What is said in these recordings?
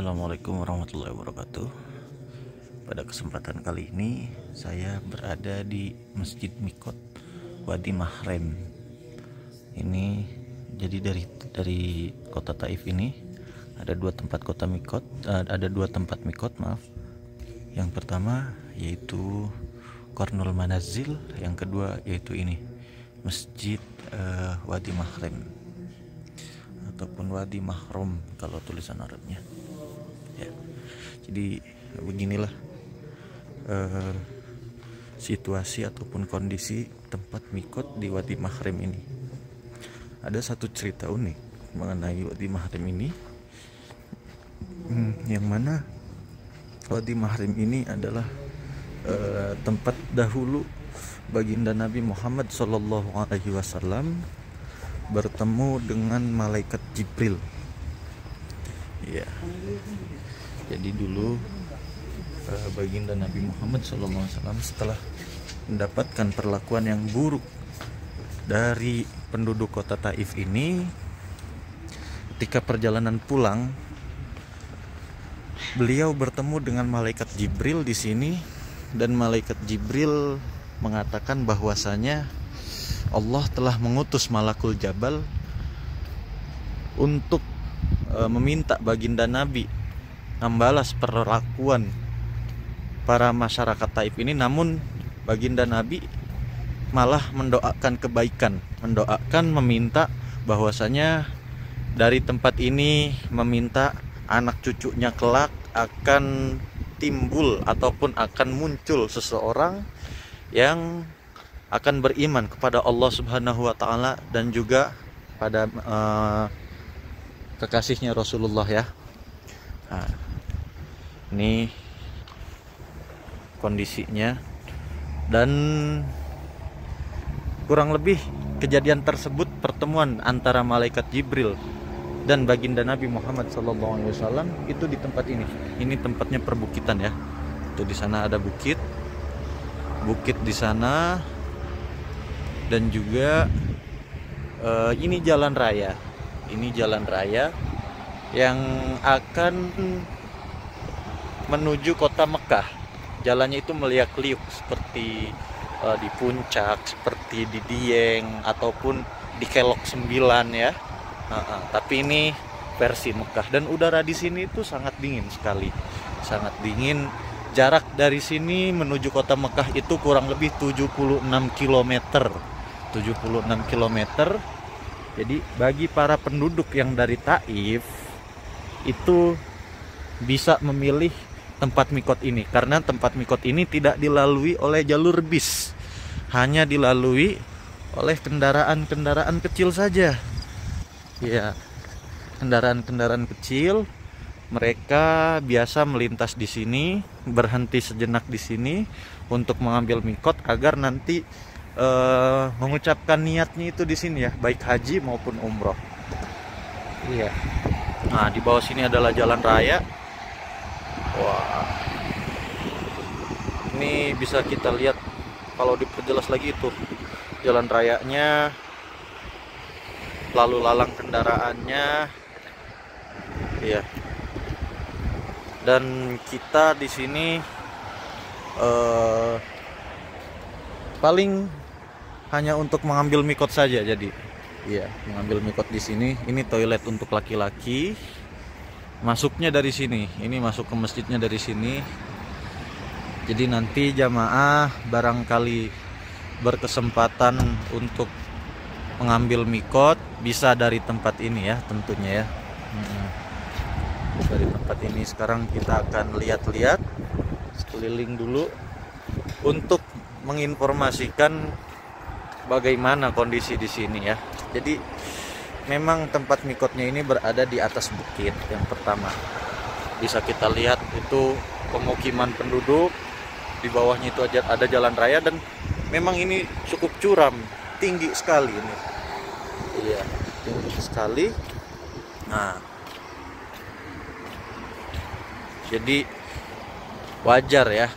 Assalamualaikum warahmatullahi wabarakatuh. Pada kesempatan kali ini saya berada di Masjid Mikot Wadi Mahrem. Ini jadi dari kota Taif ini ada dua tempat mikot, maaf. Yang pertama yaitu Qarnul Manazil, yang kedua yaitu ini Masjid Wadi Mahrem ataupun Wadi Mahrum kalau tulisan Arabnya ya. Jadi beginilah situasi ataupun kondisi tempat mikot di Wadi Mahrem ini. Ada satu cerita unik mengenai Wadi Mahrem ini, yang mana Wadi Mahrem ini adalah tempat dahulu baginda Nabi Muhammad SAW bertemu dengan malaikat Jibril. Ya, jadi dulu baginda Nabi Muhammad SAW setelah mendapatkan perlakuan yang buruk dari penduduk kota Taif ini, ketika perjalanan pulang, beliau bertemu dengan malaikat Jibril di sini, dan malaikat Jibril mengatakan bahwasanya Allah telah mengutus Malakul Jabal untuk meminta baginda Nabi membalas perlakuan para masyarakat Taif ini, namun baginda Nabi malah mendoakan kebaikan, meminta bahwasanya dari tempat ini, meminta anak cucunya kelak akan timbul ataupun akan muncul seseorang yang akan beriman kepada Allah Subhanahu wa Ta'ala dan juga pada kekasihnya Rasulullah ya. Nah, ini kondisinya, dan kurang lebih kejadian tersebut, pertemuan antara malaikat Jibril dan baginda Nabi Muhammad SAW itu di tempat ini. Ini tempatnya perbukitan ya. Tuh di sana ada bukit di sana. Dan juga ini jalan raya yang akan menuju kota Mekah. Jalannya itu meliak-liuk seperti di puncak, seperti di Dieng ataupun di Kelok 9 ya. Tapi ini versi Mekah, dan udara di sini itu sangat dingin sekali, sangat dingin. Jarak dari sini menuju kota Mekah itu kurang lebih 76 km. Jadi bagi para penduduk yang dari Taif itu bisa memilih tempat mikot ini, karena tempat mikot ini tidak dilalui oleh jalur bis, hanya dilalui oleh kendaraan-kendaraan kecil saja. Ya, kendaraan-kendaraan kecil, mereka biasa melintas di sini, berhenti sejenak di sini untuk mengambil mikot agar nanti mengucapkan niatnya itu di sini ya, baik haji maupun umroh. Iya. Nah, di bawah sini adalah jalan raya. Wah, ini bisa kita lihat kalau diperjelas lagi itu jalan rayanya, lalu lalang kendaraannya. Iya. Dan kita di sini paling hanya untuk mengambil mikot saja. Jadi iya, mengambil mikot di sini. Ini toilet untuk laki-laki, masuknya dari sini. Ini masuk ke masjidnya dari sini. Jadi nanti jamaah barangkali berkesempatan untuk mengambil mikot bisa dari tempat ini ya, tentunya ya. Dari tempat ini sekarang kita akan lihat-lihat sekeliling dulu untuk menginformasikan bagaimana kondisi di sini ya. Jadi memang tempat mikotnya ini berada di atas bukit. Yang pertama bisa kita lihat itu pemukiman penduduk, di bawahnya itu ada jalan raya, dan memang ini cukup curam, tinggi sekali ini. Iya, tinggi sekali. Nah, jadi wajar ya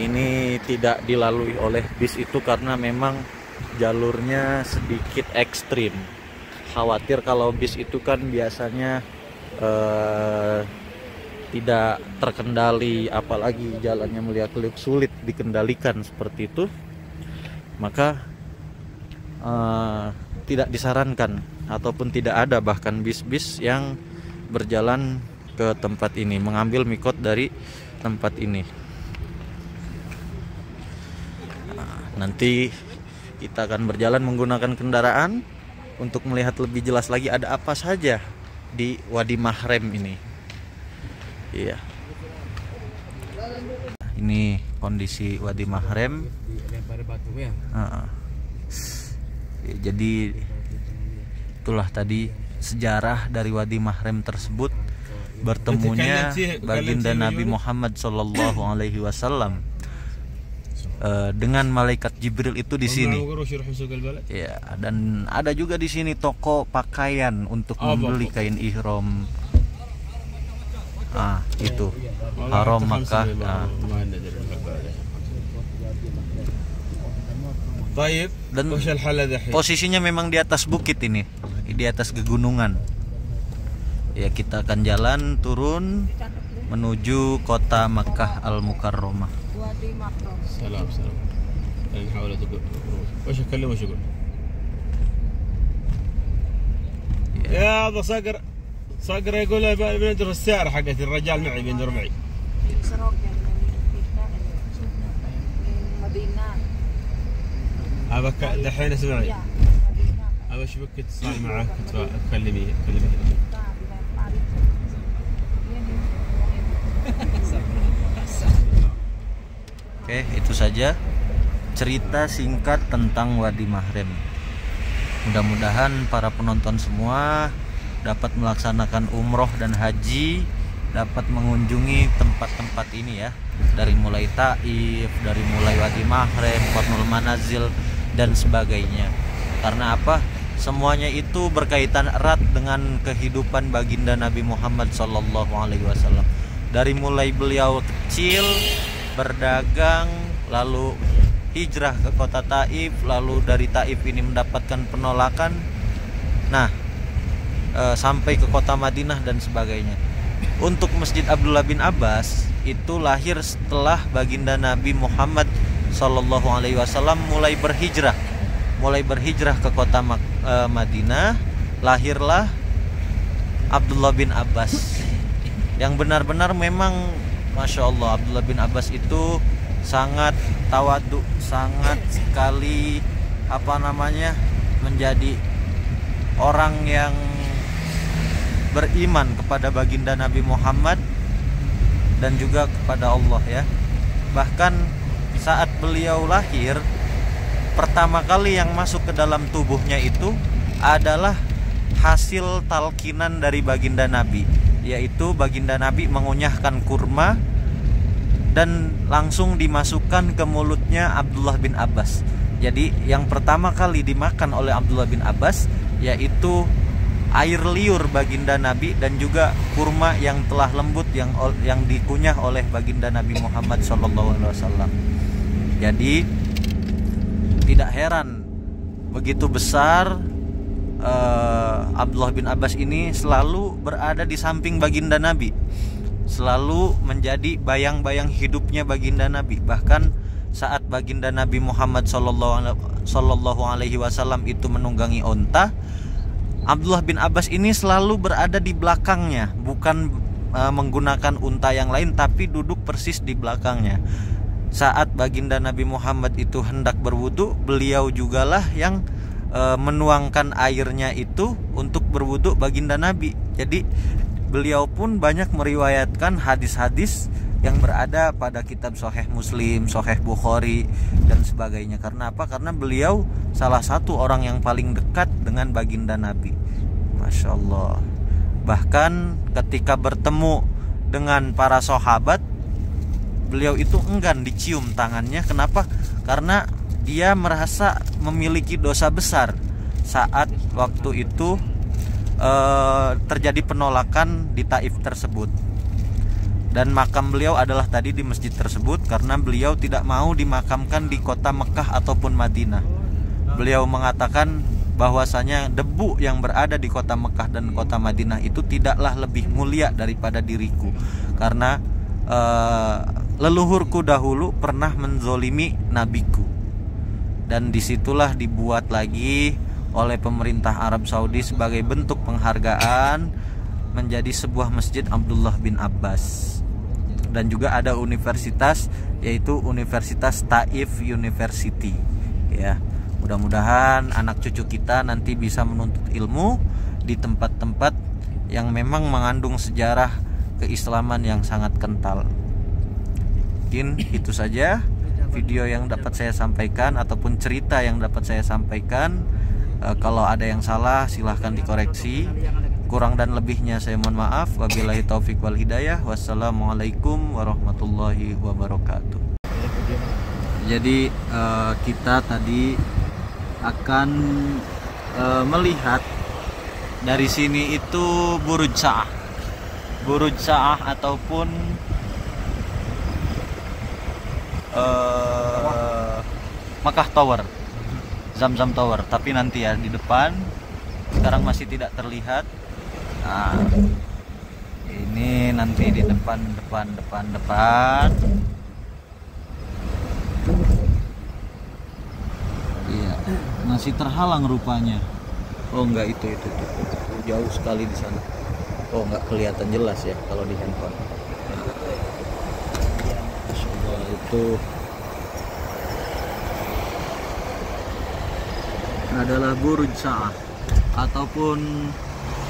ini tidak dilalui oleh bis itu, karena memang jalurnya sedikit ekstrim. Khawatir kalau bis itu kan biasanya tidak terkendali, apalagi jalannya melihat-lihat sulit dikendalikan seperti itu, maka tidak disarankan ataupun tidak ada bahkan bis-bis yang berjalan ke tempat ini, mengambil mikot dari tempat ini. Nanti kita akan berjalan menggunakan kendaraan untuk melihat lebih jelas lagi ada apa saja di Wadi Mahrem ini. Iya. Ini kondisi Wadi Mahrem. Jadi itulah tadi sejarah dari Wadi Mahrem tersebut, bertemunya baginda Nabi Muhammad Shallallahu Alaihi Wasallam dengan malaikat Jibril itu di sini. Ya, dan ada juga di sini toko pakaian untuk membeli kain ihram. Itu Haram Makkah. Dan posisinya memang di atas bukit ini, di atas pegunungan. Ya, kita akan jalan turun menuju kota Makkah Al-Mukarramah. Salam. يا هذا صقر يقول بندر السيارة حقت الرجال معي بندر معي. أبك دحين اسمعي. أبى أشوفك اتصال معك تكلمي. Oke, itu saja cerita singkat tentang Wadi Mahrem. Mudah-mudahan para penonton semua dapat melaksanakan umroh dan haji, dapat mengunjungi tempat-tempat ini ya, dari mulai Taif, dari mulai Wadi Mahrem, Qarnul Manazil dan sebagainya. Karena apa? Semuanya itu berkaitan erat dengan kehidupan baginda Nabi Muhammad SAW. Dari mulai beliau kecil berdagang, lalu hijrah ke kota Taif, lalu dari Taif ini mendapatkan penolakan, sampai ke kota Madinah dan sebagainya. Untuk Masjid Abdullah bin Abbas itu lahir setelah baginda Nabi Muhammad SAW mulai berhijrah ke kota Madinah. Lahirlah Abdullah bin Abbas yang benar-benar memang Masya Allah, Abdullah bin Abbas itu sangat tawadu, sangat sekali menjadi orang yang beriman kepada baginda Nabi Muhammad dan juga kepada Allah ya. Bahkan saat beliau lahir, pertama kali yang masuk ke dalam tubuhnya itu adalah hasil talkinan dari baginda Nabi, yaitu baginda Nabi mengunyahkan kurma dan langsung dimasukkan ke mulutnya Abdullah bin Abbas. Jadi yang pertama kali dimakan oleh Abdullah bin Abbas yaitu air liur baginda Nabi dan juga kurma yang telah lembut yang dikunyah oleh baginda Nabi Muhammad SAW. Jadi tidak heran begitu besar Abdullah bin Abbas ini selalu berada di samping baginda Nabi, selalu menjadi bayang-bayang hidupnya baginda Nabi. Bahkan saat baginda Nabi Muhammad Sallallahu Alaihi Wasallam itu menunggangi onta, Abdullah bin Abbas ini selalu berada di belakangnya, bukan menggunakan unta yang lain, tapi duduk persis di belakangnya. Saat baginda Nabi Muhammad itu hendak berwudu, beliau jugalah yang menuangkan airnya itu untuk berwudu baginda Nabi. Jadi beliau pun banyak meriwayatkan hadis-hadis yang berada pada kitab Sahih Muslim, Sahih Bukhari dan sebagainya. Karena apa? Karena beliau salah satu orang yang paling dekat dengan baginda Nabi. Masya Allah. Bahkan ketika bertemu dengan para sahabat, beliau itu enggan dicium tangannya. Kenapa? Karena dia merasa memiliki dosa besar saat waktu itu terjadi penolakan di Taif tersebut. Dan makam beliau adalah tadi di masjid tersebut karena beliau tidak mau dimakamkan di kota Mekah ataupun Madinah. Beliau mengatakan bahwasanya debu yang berada di kota Mekah dan kota Madinah itu tidaklah lebih mulia daripada diriku, karena leluhurku dahulu pernah menzolimi nabiku. Dan disitulah dibuat lagi oleh pemerintah Arab Saudi sebagai bentuk penghargaan menjadi sebuah masjid Abdullah bin Abbas. Dan juga ada universitas, yaitu Universitas Taif University ya. Mudah-mudahan anak cucu kita nanti bisa menuntut ilmu di tempat-tempat yang memang mengandung sejarah keislaman yang sangat kental. Mungkin itu saja video yang dapat saya sampaikan ataupun cerita yang dapat saya sampaikan. Kalau ada yang salah silahkan dikoreksi. Kurang dan lebihnya saya mohon maaf. Wabillahi taufik wal hidayah. Wassalamualaikum warahmatullahi wabarakatuh. Jadi kita tadi akan melihat dari sini itu Buruj Sa'ah ataupun Makkah Tower, Zamzam Tower. Tapi nanti ya di depan, sekarang masih tidak terlihat. Nah, ini nanti di depan. Iya, masih terhalang rupanya. Oh enggak, itu jauh sekali di sana. Oh enggak kelihatan jelas ya kalau di handphone. Masya Allah, itu adalah Buruj Sa'ah ataupun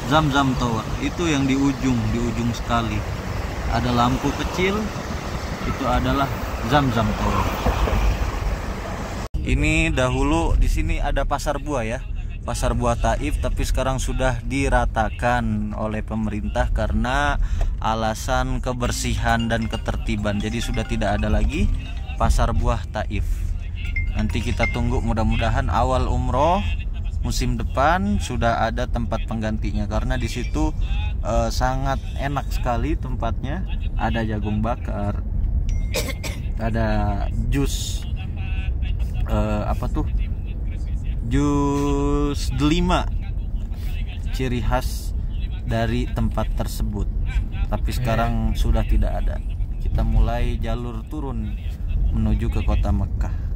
Zamzam Tower. Itu yang di ujung sekali. Ada lampu kecil, itu adalah Zamzam Tower. Ini dahulu di sini ada pasar buah ya, pasar buah Taif, tapi sekarang sudah diratakan oleh pemerintah karena alasan kebersihan dan ketertiban. Jadi sudah tidak ada lagi pasar buah Taif. Nanti kita tunggu, mudah-mudahan awal umroh musim depan sudah ada tempat penggantinya, karena di situ sangat enak sekali tempatnya. Ada jagung bakar, ada jus jus delima, ciri khas dari tempat tersebut. Tapi sekarang sudah tidak ada. Kita mulai jalur turun menuju ke kota Mekah.